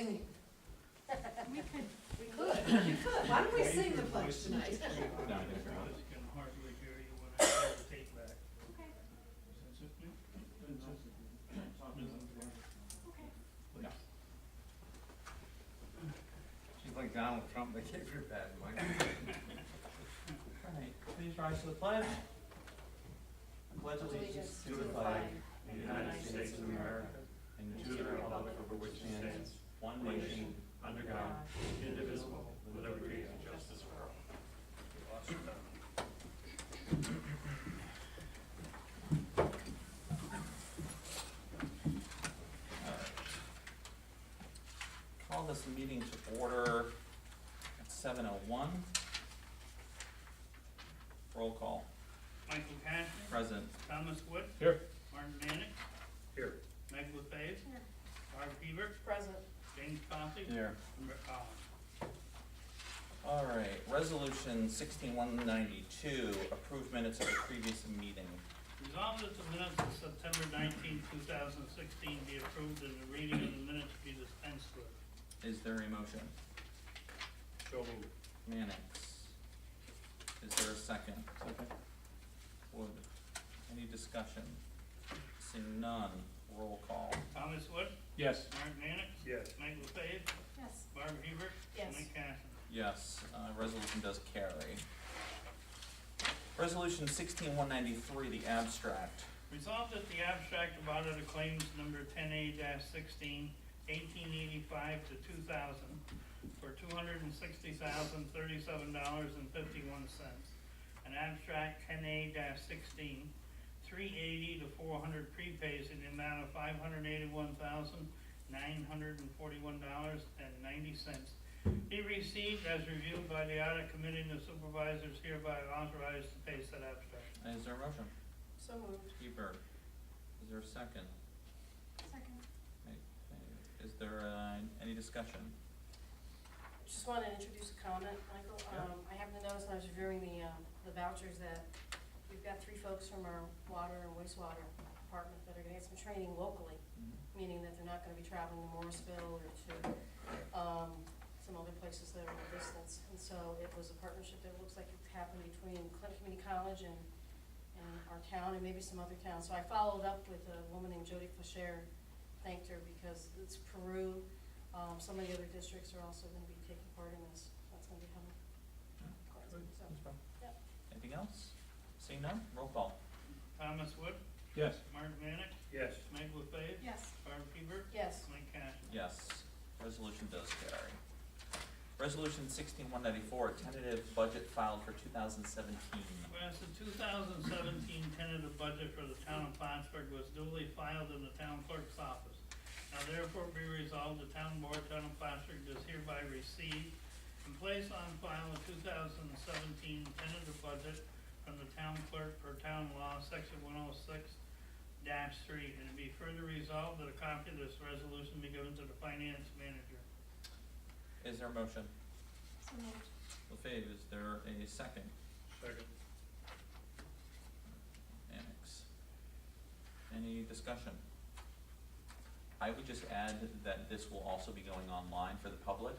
singing. We could. We could. Why don't we sing the pledge tonight? I can hardly hear you when I try to take back. Okay. Is this me? Okay. Yeah. She's like Donald Trump, they gave her that mic. All right, please rise to the pledge. I pledge allegiance to the flag of the United States of America and to the republic for which it stands, one nation, under God, indivisible, with liberty and justice for all. Call this meeting to order at 7:01. Roll call. Michael Cashner, Present. Thomas Wood, Here. Martin Manick, Here. Meg LaFave, Here. Barb Hebert, Present. James Coffey, Here. and Rick Collins. All right, resolution 16192, approved minutes of the previous meeting. Resolved that the minutes of September 19, 2016 be approved and the reading of the minutes be dispensed with. Is there a motion? So moved. Mannix. Is there a second? Second. Wood. Any discussion? Seeing none, roll call. Thomas Wood, Yes. Martin Manick, Yes. Meg LaFave, Yes. Barb Hebert, Yes. Mike Cashner. Yes, resolution does carry. Resolution 16193, the abstract. Resolved that the abstract of audit of claims number 10A-16, 1885 to 2000 for $260,037.51. An abstract 10A-16, 380 to 400 prepays in the amount of $581,941.90 be received as reviewed by the audit committee and the supervisors hereby authorized to pay said abstract. Is there a motion? So moved. Hebert. Is there a second? Second. Okay. Is there any discussion? Just wanted to introduce a comment, Michael. Yeah. I happened to notice when I was reviewing the vouchers that we've got 3 folks from our water and wastewater department that are gonna get some training locally, meaning that they're not gonna be traveling to Morrisville or to, some other places that are in distance. And so it was a partnership that looks like it happened between Clinton Community College and our town and maybe some other towns. So I followed up with a woman named Jody Flasher, thanked her because it's Peru. Some of the other districts are also gonna be taking part in this. That's gonna be coming. Good. So, That's fine. yep. Anything else? Seeing none, roll call. Thomas Wood, Yes. Martin Manick, Yes. Meg LaFave, Yes. Barb Hebert, Yes. Mike Cashner. Yes, resolution does carry. Resolution 16194, tentative budget filed for 2017. Whereas the 2017 tentative budget for the town of Plattsburgh was duly filed in the town clerk's office. Now therefore be resolved, the town board, town of Plattsburgh does hereby receive and place on file the 2017 tentative budget from the town clerk per town law, section 106-3, and it be further resolved that a copy of this resolution be given to the finance manager. Is there a motion? So moved. LaFave, is there a second? Second. Annex. Any discussion? I would just add that this will also be going online for the public,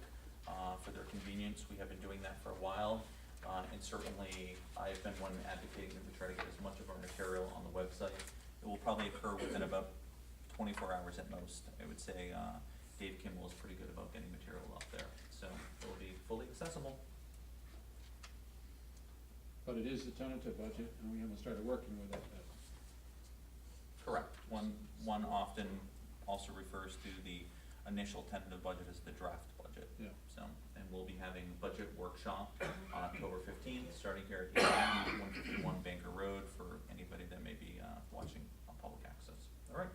for their convenience. We have been doing that for a while, and certainly I've been one advocating that we try to get as much of our material on the website. It will probably occur within about 24 hours at most. I would say Dave Kimball is pretty good about getting material up there, so it will be fully accessible. But it is the tentative budget, and we haven't started working with it yet. Correct. One often also refers to the initial tentative budget as the draft budget. Yeah. So, and we'll be having budget workshop on October 15th, starting here at 151 Banker Road for anybody that may be watching on public access. All right,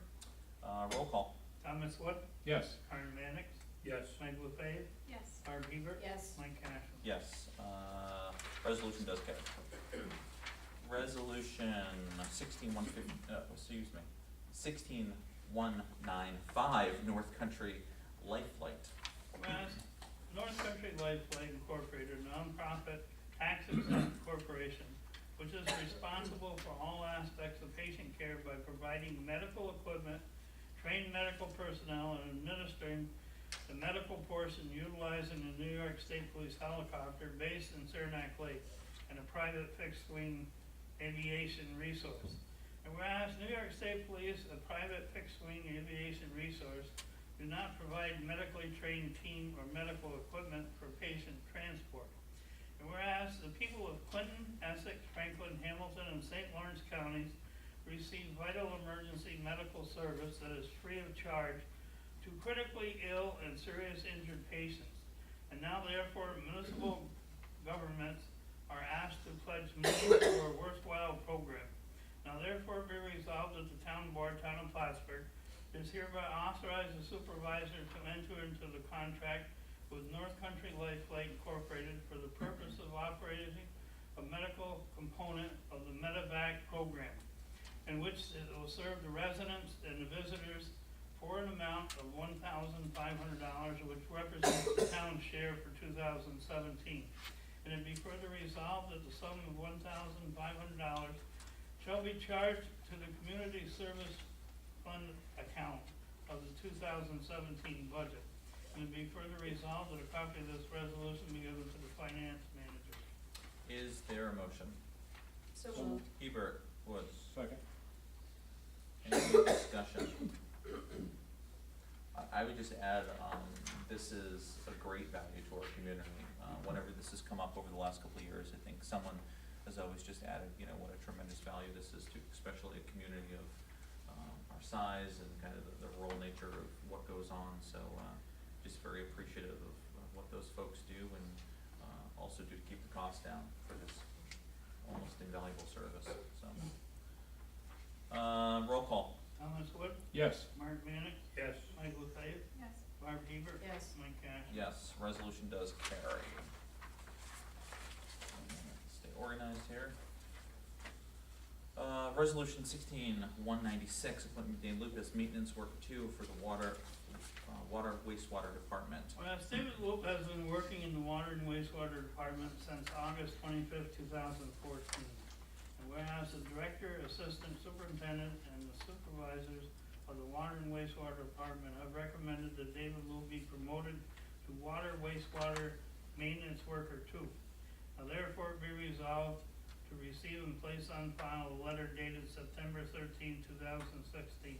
roll call. Thomas Wood, Yes. Martin Manick, Yes. Meg LaFave, Yes. Barb Hebert, Yes. Mike Cashner. Yes, resolution does carry. Resolution 16195, North Country Life Flight. Whereas North Country Life Flight Incorporated, a nonprofit tax-exempt corporation, which is responsible for all aspects of patient care by providing medical equipment, trained medical personnel, and administering the medical portion utilizing the New York State Police helicopter based in Saranac Lake and a private fixed-wing aviation resource. And whereas New York State Police, a private fixed-wing aviation resource, do not provide medically trained team or medical equipment for patient transport. And whereas the people of Clinton, Essex, Franklin, Hamilton, and St. Lawrence counties receive vital emergency medical service that is free of charge to critically ill and serious injured patients. And now therefore municipal governments are asked to pledge money for a worthwhile program. Now therefore be resolved that the town board, Town of Plattsburgh, is hereby authorize the supervisor to enter into the contract with North Country Life Flight Incorporated for the purpose of operating a medical component of the medevac program, in which it will serve the residents and the visitors for an amount of $1,500, which represents the town's share for 2017. And it be further resolved that the sum of $1,500 shall be charged to the Community Service Fund account of the 2017 budget. And it be further resolved that a copy of this resolution be given to the finance manager. Is there a motion? So moved. Hebert, Woods. Second. Any more discussion? I would just add, this is a great value to our community. Whenever this has come up over the last couple of years, I think someone has always just added, you know, what a tremendous value this is to, especially a community of our size and kind of the rural nature of what goes on. So just very appreciative of what those folks do and also do to keep the cost down for this almost invaluable service. So roll call. Thomas Wood, Yes. Mark Manick, Yes. Michael Fayette, Yes. Barb Hebert. Yes. Mike Cash. Yes, resolution does carry. Stay organized here. Resolution 16-196, appointment Dane Lucas, maintenance worker 2 for the water wastewater department. Whereas David Loop has been working in the water and wastewater department since August 25th, 2014. And whereas the director, assistant superintendent, and the supervisors of the water and wastewater department have recommended that David Loop be promoted to water wastewater maintenance worker 2. Now therefore be resolved to receive and place on file a letter dated September 13, 2016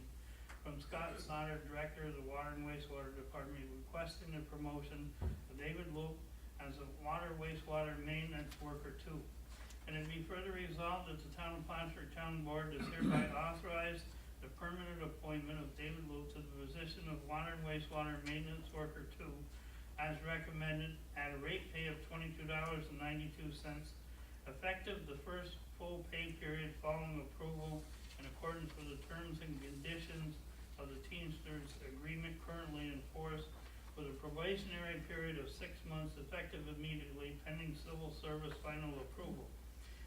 from Scott Snyder, Director of the Water and Wastewater Department, requesting the promotion of David Loop as a water wastewater maintenance worker 2. And it be further resolved that the Town of Plattsburgh Town Board is hereby authorized the permanent appointment of David Loop to the position of water and wastewater maintenance worker 2 as recommended at a rate pay of $22.92, effective the first full pay period following approval in accordance with the terms and conditions of the Teamsters agreement currently in force, with a probationary period of 6 months effective immediately pending civil service final approval.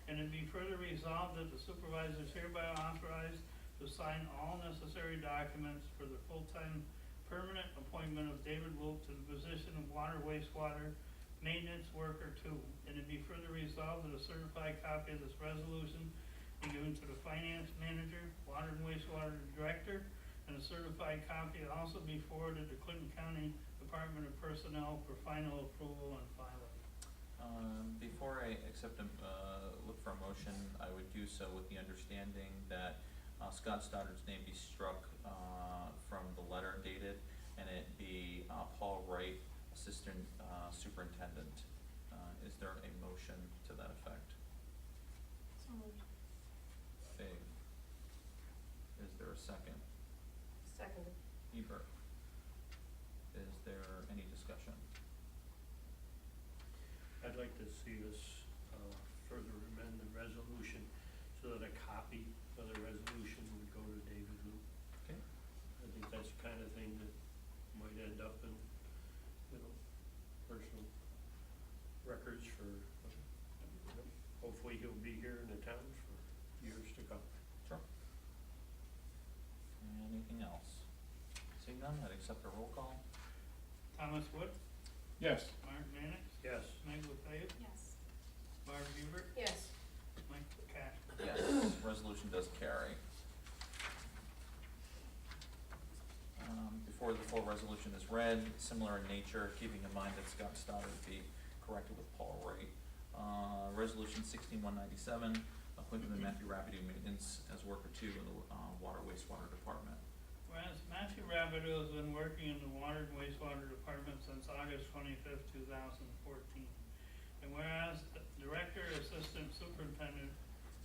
And it be further resolved that the supervisor is hereby authorized to sign all necessary documents for the full-time permanent appointment of David Wolf to the position of water wastewater maintenance worker 2. And it be further resolved that a certified copy of this resolution be given to the finance manager, water and wastewater director, and a certified copy also be forwarded to Clinton County Department of Personnel for final approval and filing. Before I accept look for a motion, I would do so with the understanding that Scott Stoddard's name be struck from the letter dated, and it be Paul Wright, Assistant Superintendent. Is there a motion to that effect? So moved. Fig. Is there a second? Seconded. Hebert. Is there any discussion? I'd like to see us further amend the resolution so that a copy of the resolution would go to David Loop. Okay. I think that's the kind of thing that might end up in, you know, personal records for, hopefully he'll be here in the town for years to come. Sure. Anything else? Seeing none, I'd accept a roll call. Thomas Wood, Yes. Mark Manick, Yes. Michael Fayette, Yes. Barb Hebert, Yes. Mike Cash. Yes, resolution does carry. Before the full resolution resolution is read, similar in nature, keeping in mind that Scott Stoddard be corrected with Paul Wright. Resolution 16197, appointment of Matthew Rapidu maintenance as worker 2 in the water wastewater department. Whereas Matthew Rabideau has been working in the water and wastewater department since August 25th, 2014. And whereas the director, assistant superintendent,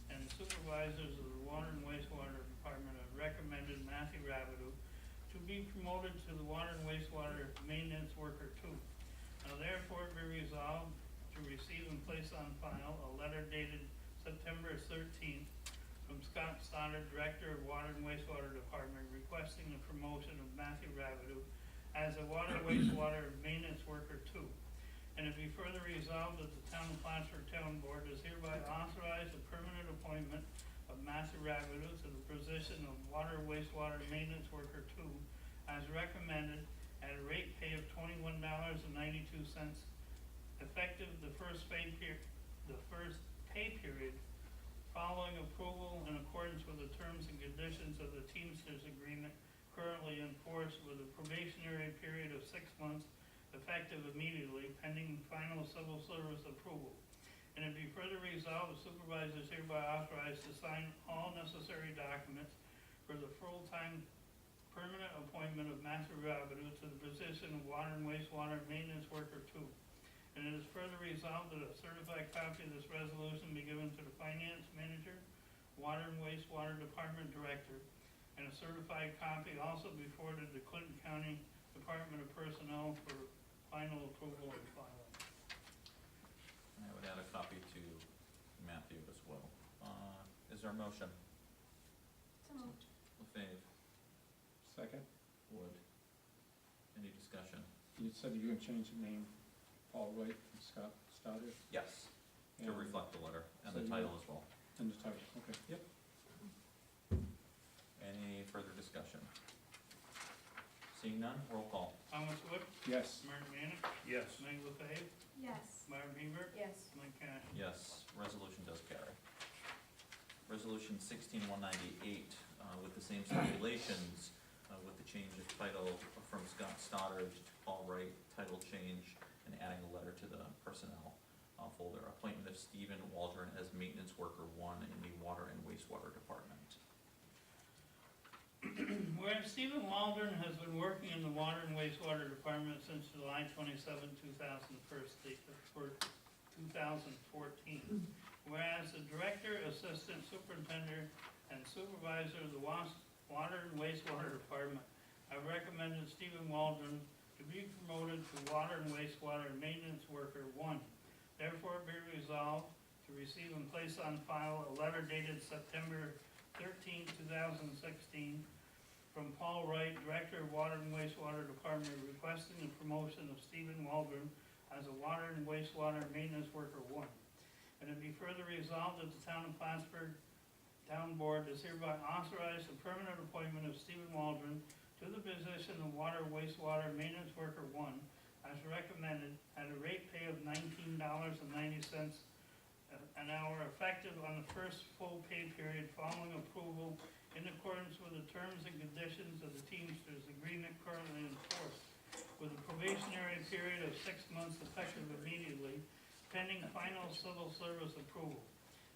and supervisors of the water and wastewater department have recommended Matthew Rabideau to be promoted to the water and wastewater maintenance worker 2. Now therefore be resolved to receive and place on file a letter dated September 13th from Scott Stoddard, Director of Water and Wastewater Department, requesting the promotion of Matthew Rabideau as a water wastewater maintenance worker 2. And it be further resolved that the Town of Plattsburgh Town Board does hereby authorize the permanent appointment of Matthew Rabideau to the position of water wastewater maintenance worker 2 as recommended at a rate pay of $21.92 effective the first pay period following approval in accordance with the terms and conditions of the Teamsters agreement currently in force with a probationary period of 6 months effective immediately pending final civil service approval. And it be further resolved, the supervisors hereby authorized to sign all necessary documents for the full-time permanent appointment of Matthew Rabideau to the position of water and wastewater maintenance worker 2. And it is further resolved that a certified copy of this resolution be given to the finance manager, water and wastewater department director, and a certified copy also be forwarded to Clinton County Department of Personnel for final approval and filing. I would add a copy to Matthew as well. Is there a motion? So moved. LaFave, Second, Wood. Any discussion? you said you're gonna change the name, Paul Wright and Scott Stoddard, Yes, to and, reflect the letter and So the you- title as well. and the title, okay, yep. Any further discussion? Seeing none, roll call. Thomas Wood, Yes, Martin Manick, Yes. Meg LaFave, Yes. Barb Hebert, Yes. Mike Cash. Yes, resolution does carry. Resolution 16198, with the same stipulations, with the change of title from Scott Stoddard to Paul Wright, title change, and adding a letter to the personnel folder. Appointment of Stephen Waldron as maintenance worker 1 in the water and wastewater department. Whereas Stephen Waldron has been working in the water and wastewater department since July 27, 2014. Whereas the director, assistant superintendent, and supervisor of the water and wastewater department have recommended Stephen Waldron to be promoted to water and wastewater maintenance worker 1. Therefore be resolved to receive and place on file a letter dated September 13, 2016 from Paul Wright, Director of Water and Wastewater Department, requesting the promotion of Stephen Waldron as a water and wastewater maintenance worker 1. And it be further resolved that the Town of Plattsburgh Town Board is hereby authorized the permanent appointment of Stephen Waldron to the position of water wastewater maintenance worker 1 as recommended at a rate pay of $19.90 an hour effective on the first full pay period following approval in accordance with the terms and conditions of the Teamsters agreement currently in force with a probationary period of 6 months effective immediately pending final civil service approval.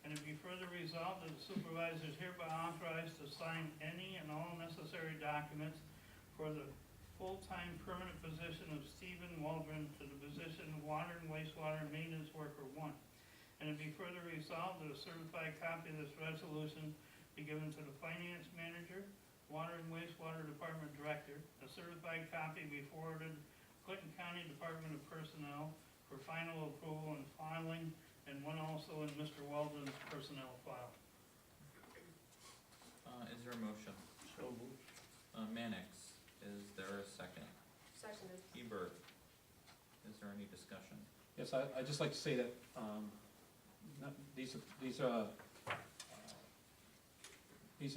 And it be further resolved that the supervisors hereby authorized to sign any and all necessary documents for the full-time permanent position of Stephen Waldron to the position of water and wastewater maintenance worker 1. And it be further resolved that a certified copy of this resolution be given to the finance manager, water and wastewater department director, a certified copy be forwarded to Clinton County Department of Personnel for final approval and filing, and one also in Mr. Waldron's personnel file. Is there a motion? So moved. Mannix, is there a second? Seconded. Hebert, is there any discussion? yes, I'd just like to say that, these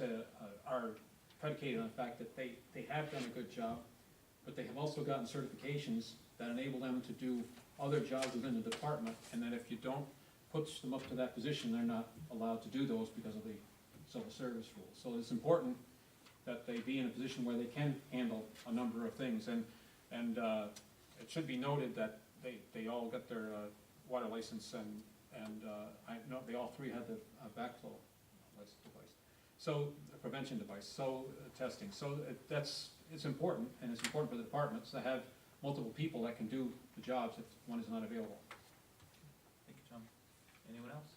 are predicated on the fact that they have done a good job, but they have also gotten certifications that enable them to do other jobs within the department, and that if you don't put them up to that position, they're not allowed to do those because of the civil service rules. So it's important that they be in a position where they can handle a number of things, and And it should be noted that they all got their water license and I know they all three had the backflow device. So, the prevention device, so testing. So it's important, and it's important for the departments to have multiple people that can do the jobs if one is not available. Thank you, Tom. Anyone else?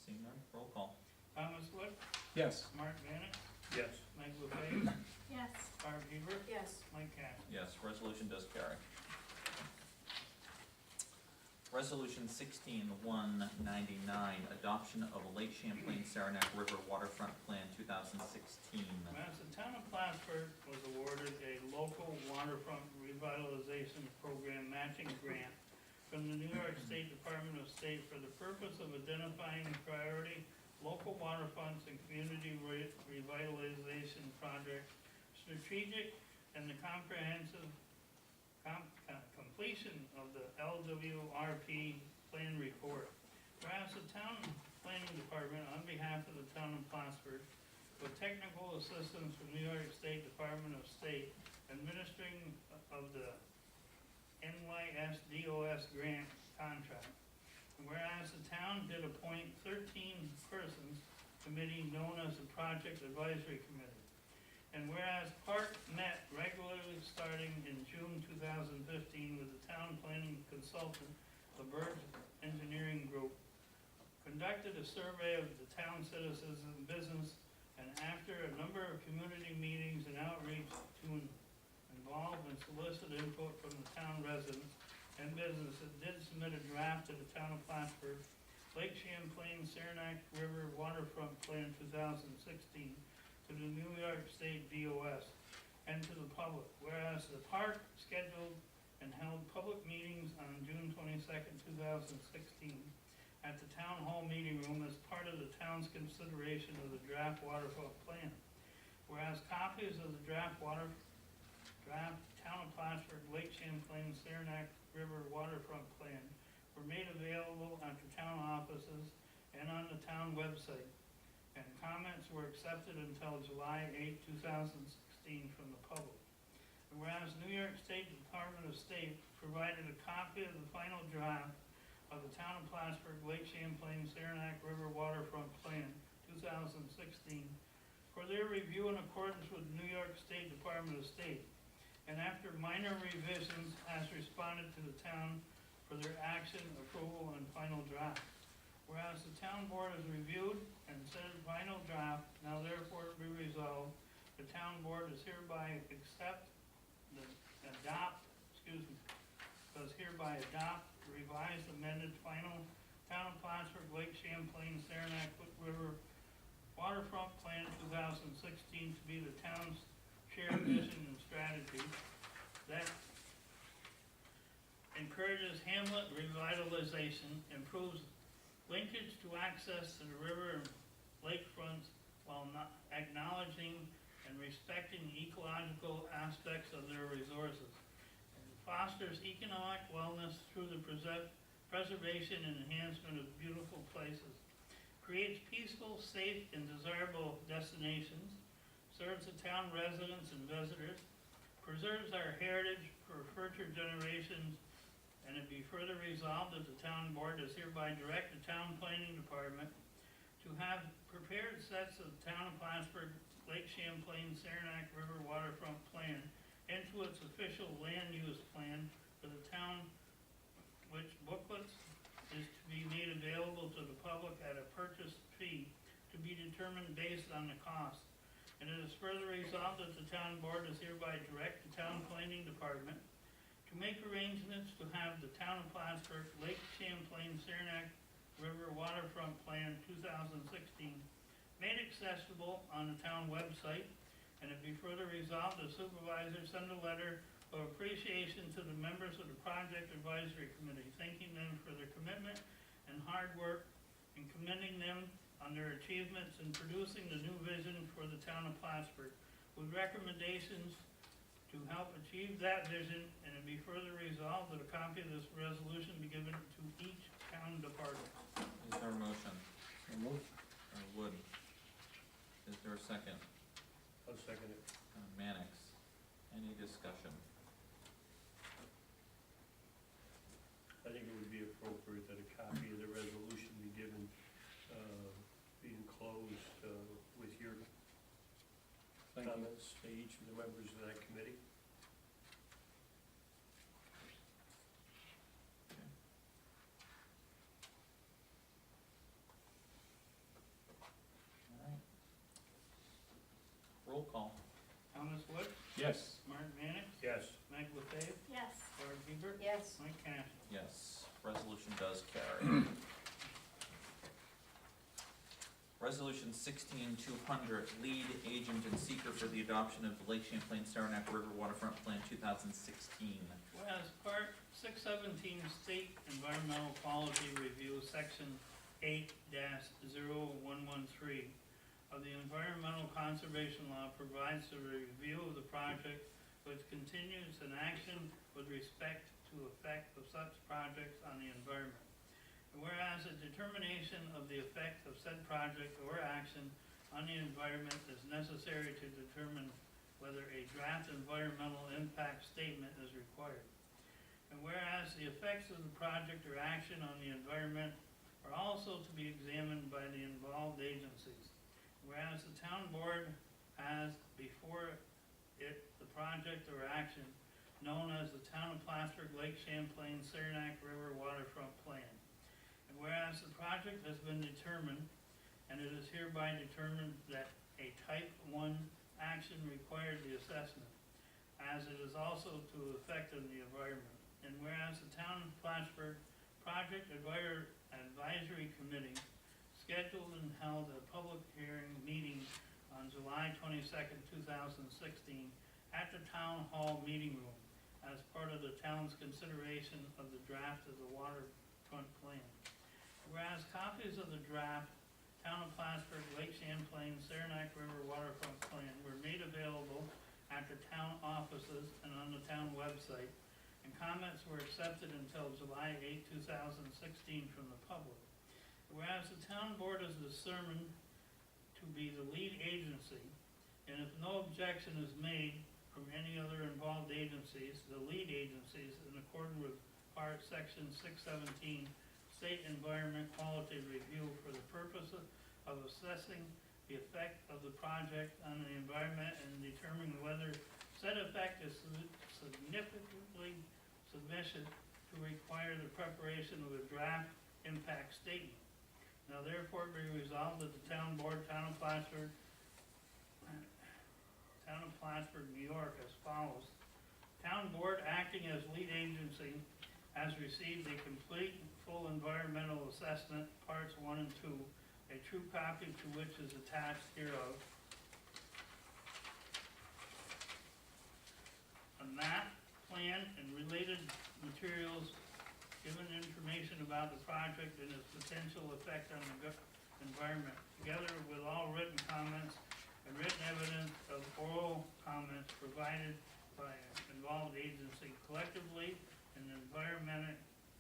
Seeing none, roll call. Thomas Wood, Yes. Mark Mannix, Yes. Meg LePage, Yes. Barb Heber, Yes. Mike Cash. Yes, resolution does carry. Resolution 16-199, adoption of Lake Champlain Saranac River Waterfront Plan 2016. Whereas the town of Plattsburgh was awarded a local waterfront revitalization program matching grant from the New York State Department of State for the purpose of identifying priority local waterfronts and community revitalization projects, strategic and the comprehensive completion of the LWRP plan report. Whereas the town planning department, on behalf of the town of Plattsburgh, with technical assistance from New York State Department of State, administering of the NYSDOS grant contract. And whereas the town did appoint 13 persons committee known as the Project Advisory Committee. And whereas Park met regularly starting in June 2015 with the town planning consultant, the Burge Engineering Group, conducted a survey of the town citizens and business, and after a number of community meetings and outreach to involve and solicit input from the town residents and businesses, did submit a draft to the town of Plattsburgh Lake Champlain Saranac River Waterfront Plan 2016 to the New York State DOS and to the public. Whereas the park scheduled and held public meetings on June 22nd, 2016 at the town hall meeting room as part of the town's consideration of the draft waterfront plan. Whereas copies of the draft Town of Plattsburgh Lake Champlain Saranac River Waterfront Plan were made available at the town offices and on the town website, and comments were accepted until July 8, 2016 from the public. And whereas New York State Department of State provided a copy of the final draft of the Town of Plattsburgh Lake Champlain Saranac River Waterfront Plan 2016 for their review in accordance with New York State Department of State, and after minor revisions has responded to the town for their action, approval, and final draft. Whereas the town board has reviewed and said final draft, now therefore be resolved, the town board is hereby adopt revised amended final Town of Plattsburgh Lake Champlain Saranac River Waterfront Plan 2016 to be the town's shared vision and strategy that encourages hamlet revitalization, improves linkage to access to the river and lake fronts while not acknowledging and respecting the ecological aspects of their resources, and fosters economic wellness through the preservation and enhancement of beautiful places, creates peaceful, safe, and desirable destinations, serves the town residents and visitors, preserves our heritage for future generations, and it be further resolved that the town board does hereby direct the town planning department to have prepared sets of Town of Plattsburgh Lake Champlain Saranac River Waterfront Plan into its official land use plan for the town, which booklets is to be made available to the public at a purchase fee to be determined based on the cost. And it is further resolved that the town board is hereby direct the town planning department to make arrangements to have the Town of Plattsburgh Lake Champlain Saranac River Waterfront Plan 2016 made accessible on the town website, and it be further resolved the supervisor send a letter of appreciation to the members of the Project Advisory Committee, thanking them for their commitment and hard work and commending them on their achievements in producing the new vision for the Town of Plattsburgh, with recommendations to help achieve that vision, and it be further resolved that a copy of this resolution be given to each town department. Is there a motion? So moved. Wood. Is there a second? I'll second it. Mannix. Any discussion? appropriate that a copy of the resolution be given, be enclosed, with your Thank you. comments to each of the members of that committee. Alright. Roll call. Thomas Wood, Yes. Martin Mannix, Yes. Meg LaFave, Yes. Barb Hebert, Yes. Mike Cash. Yes, resolution does carry. Resolution 16200, lead agent and seeker for the adoption of the Lake Champlain Saranac River Waterfront Plan 2016. Whereas Part 617 State Environmental Quality Review, Section 8-0113 of the Environmental Conservation Law provides a review of the project which continues an action with respect to effect of such projects on the environment. And whereas a determination of the effect of said project or action on the environment is necessary to determine whether a draft environmental impact statement is required. And whereas the effects of the project or action on the environment are also to be examined by the involved agencies. Whereas the town board has before it the project or action known as the Town of Plattsburgh Lake Champlain Saranac River Waterfront Plan. And whereas the project has been determined, and it is hereby determined that a type 1 action required the assessment, as it is also to affect the environment. And whereas the Town of Plattsburgh Project Advisory Committee scheduled and held a public hearing meeting on July 22nd, 2016 at the Town Hall Meeting Room as part of the town's consideration of the draft of the waterfront plan. Whereas copies of the draft Town of Plattsburgh Lake Champlain Saranac River Waterfront Plan were made available at the town offices and on the town website, and comments were accepted until July 8, 2016 from the public. Whereas the town board is determined to be the lead agency, and if no objection is made from any other involved agencies, the lead agencies, in accordance with Part Section 617, State Environment Quality Review, for the purpose of assessing the effect of the project on the environment and determining whether said effect is significantly sufficient to require the preparation of a draft impact statement. Now therefore be resolved that the town board, Town of Plattsburgh, New York, as follows. Town board, acting as lead agency, has received a complete and full environmental assessment, parts 1 and 2, a true copy to which is attached hereof. A map, plan, and related materials given information about the project and its potential effect on the environment, together with all written comments and written evidence of oral comments provided by an involved agency collectively in the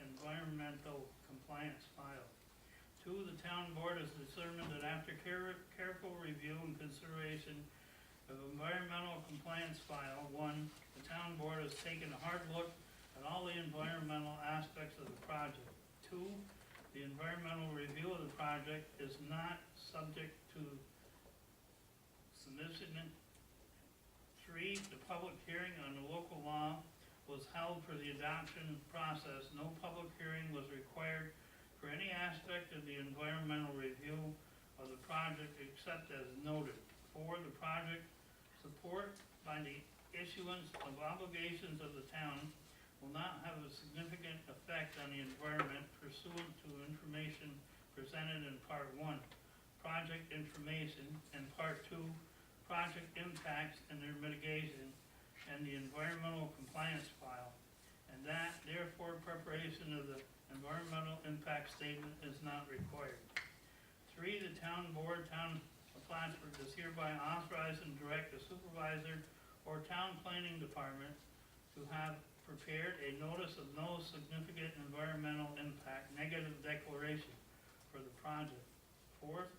environmental compliance file. 2, the town board has determined that after careful review and consideration of environmental compliance file, 1, the town board has taken a hard look at all the environmental aspects of the project. 2, the environmental review of the project is not subject to submission. 3, the public hearing on the local law was held for the adoption process. No public hearing was required for any aspect of the environmental review of the project except as noted. 4, the project support by the issuance of obligations of the town will not have a significant effect on the environment pursuant to information presented in Part 1, project information, and Part 2, project impacts and their mitigation, and the environmental compliance file, and that therefore preparation of the environmental impact statement is not required. 3, the town board, Town of Plattsburgh, does hereby authorize and direct the supervisor or town planning department to have prepared a notice of no significant environmental impact negative declaration for the project. 4th,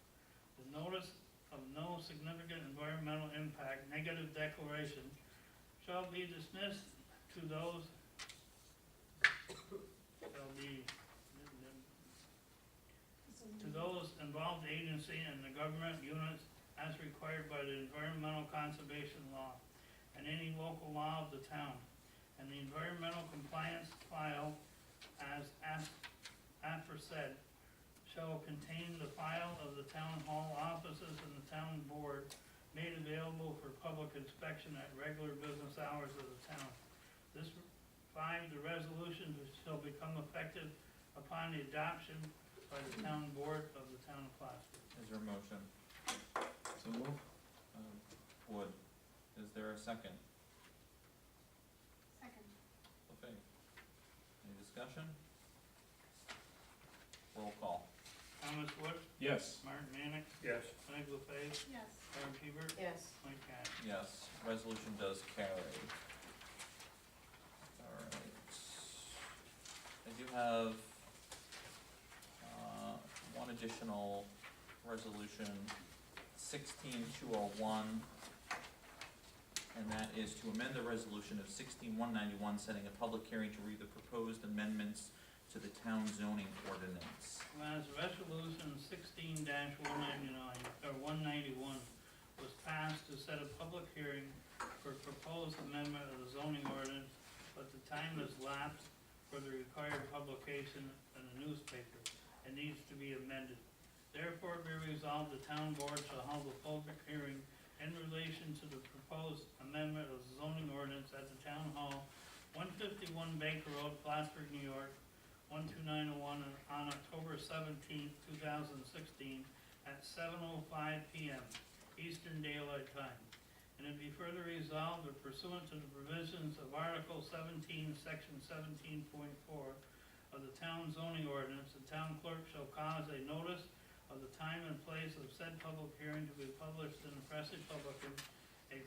the notice of no significant environmental impact negative declaration shall be dismissed to those agency and the government units as required by the environmental conservation law and any local law of the town, and the environmental compliance file as aforesaid shall contain the file of the town hall offices and the town board made available for public inspection at regular business hours of the town. This 5, the resolution shall become effective upon the adoption by the town board of the town of Plattsburgh. Is there a motion? So move. Wood, is there a second? Second. LaFave, any discussion? Roll call. Thomas Wood, Yes. Martin Mannix, Yes. Meg LaFave, Yes. Barb Hebert, Yes. Mike Cash. Yes, resolution does carry. Alright. I do have, one additional resolution, 16201. And that is to amend the resolution of 16191, setting a public hearing to read the proposed amendments to the town zoning ordinance. Whereas resolution 16-199, or 191, was passed to set a public hearing for proposed amendment of the zoning ordinance, but the time has lapsed for the required publication in the newspaper, and needs to be amended. Therefore, be resolved, the town board shall hold a public hearing in relation to the proposed amendment of the zoning ordinance at the town hall, 151 Baker Road, Plattsburgh, New York, 12901, on October 17th, 2016, at 7:05 p.m. Eastern Daylight Time. And it be further resolved that pursuant to the provisions of Article 17, Section 17.4 of the town zoning ordinance, the town clerk shall cause a notice of the time and place of said public hearing to be published in the Press Republican, a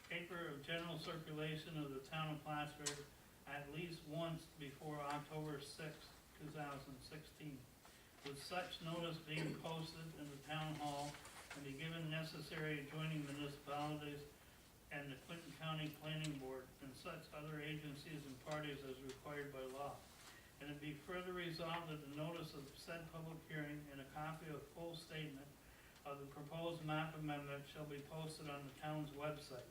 paper of general circulation of the town of Plattsburgh, at least once before October 6th, 2016, with such notice being posted in the town hall and be given necessary adjoining municipalities and the Clinton County Planning Board and such other agencies and parties as required by law. And it be further resolved that the notice of said public hearing and a copy of full statement of the proposed map amendment shall be posted on the town's website.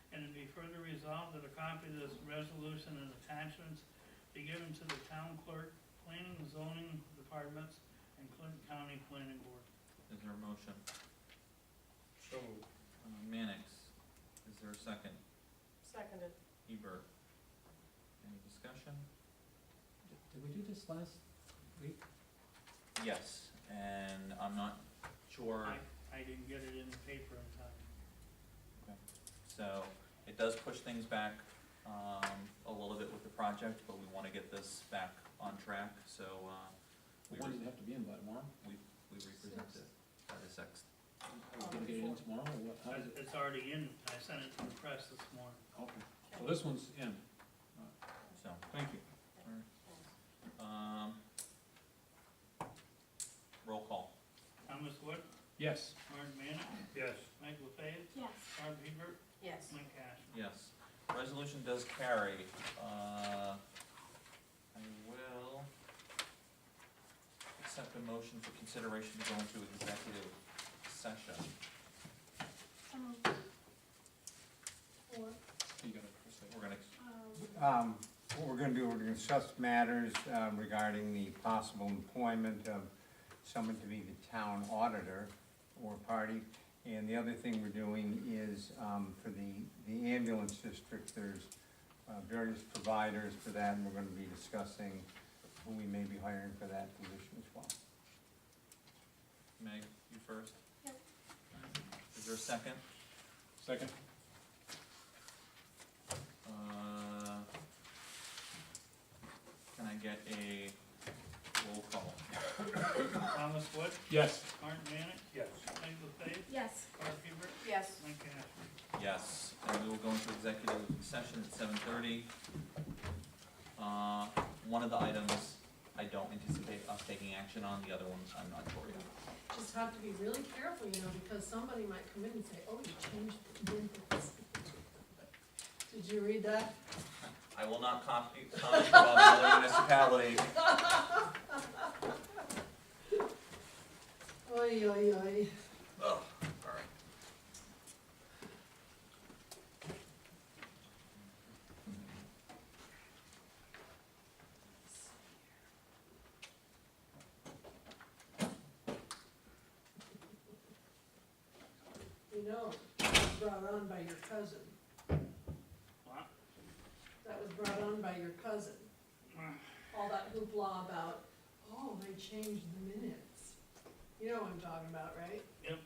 And it be further resolved that a copy of this resolution and attachments be given to the town clerk, planning and zoning departments, and Clinton County Planning Board. Is there a motion? So moved. Mannix, is there a second? Seconded. Hebert, any discussion? Did we do this last week? Yes, and I'm not sure, I didn't get it in the paper in time. so it does push things back, a little bit with the project, but we wanna get this back on track, so, When does it have to be in by tomorrow? we represent it by the 6th. Are we gonna get it in tomorrow, or what, how is it? It's already in, I sent it to the press this morning. Okay, so this one's in, So, thank you. roll call. Thomas Wood, Yes. Martin Mannix, Yes. Meg LaFave, Yes. Barb Hebert, Yes. Mike Cash. Yes, resolution does carry. I will accept a motion for consideration to go into executive session. So moved. Or, You gotta proceed. We're gonna, What we're gonna do, we're gonna discuss matters regarding the possible employment of someone to be the town auditor or party. And the other thing we're doing is, for the ambulance district, there's various providers for that, and we're gonna be discussing who we may be hiring for that position as well. Meg, you first? Yep. Is there a second? Second? Can I get a roll call? Thomas Wood, Yes. Martin Mannix, Yes. Meg LaFave, yes. Barb Hebert, Yes. Mike Cash. Yes, and we will go into executive session at 7:30. One of the items I don't anticipate us taking action on, the other ones I'm not sure yet. Just have to be really careful, you know, because somebody might come in and say, oh, you changed the minutes. Did you read that? I will not comment about another municipality. Oy, oy, oy. Oh, alright. You know, that was brought on by your cousin. What? That was brought on by your cousin. All that hoopla about, oh, they changed the minutes. You know what I'm talking about, right? Yep.